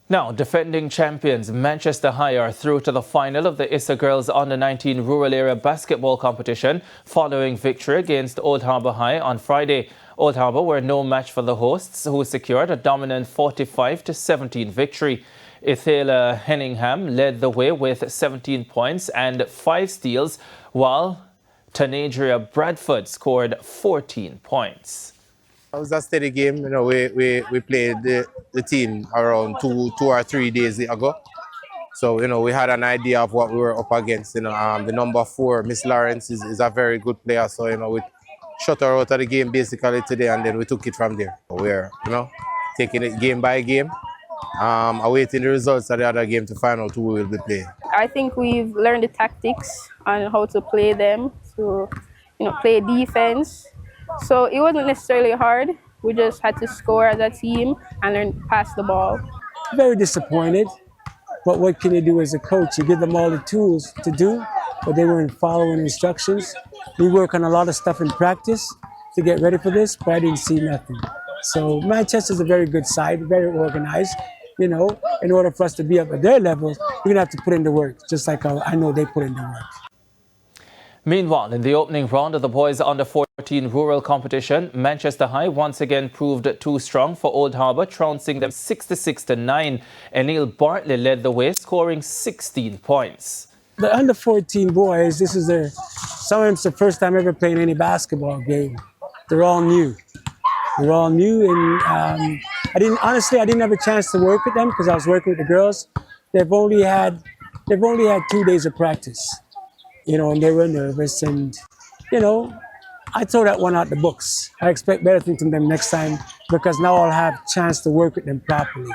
Now, defending champions Manchester High are through to the final of the ISSA Girls Under-19 Rural Area Basketball Competition following victory against Old Harbour High on Friday. Old Harbour were no match for the hosts, who secured a dominant 45-17 victory. Ethela Henningham led the way with 17 points and 5 steals, while Tanadria Bradford scored 14 points. It was a steady game. You know, we played the team around two or 3 days ago. So, you know, we had an idea of what we were up against. You know, the number 4, Miss Lawrence, is a very good player. So, you know, we shut her out of the game basically today, and then we took it from there. We're, you know, taking it game by game, awaiting the results of the other game to find out who will be playing. I think we've learned the tactics on how to play them, to, you know, play defense. So it wasn't necessarily hard. We just had to score as a team and learn to pass the ball. Very disappointed, but what can you do as a coach? You give them all the tools to do, but they weren't following instructions. We work on a lot of stuff in practice to get ready for this, but I didn't see nothing. So Manchester's a very good side, very organized. You know, in order for us to be up at their level, we're gonna have to put in the work, just like I know they put in the work. Meanwhile, in the opening round of the boys under-14 rural competition, Manchester High once again proved too strong for Old Harbour, trouncing them 66-9. Neil Bartley led the way, scoring 16 points. The under-14 boys, some of them's the first time ever playing any basketball game. They're all new. They're all new, and I didn't have a chance to work with them because I was working with the girls. They've only had 2 days of practice. You know, and they were nervous, and, you know, I throw that one out the books. I expect better things from them next time because now I'll have a chance to work with them properly.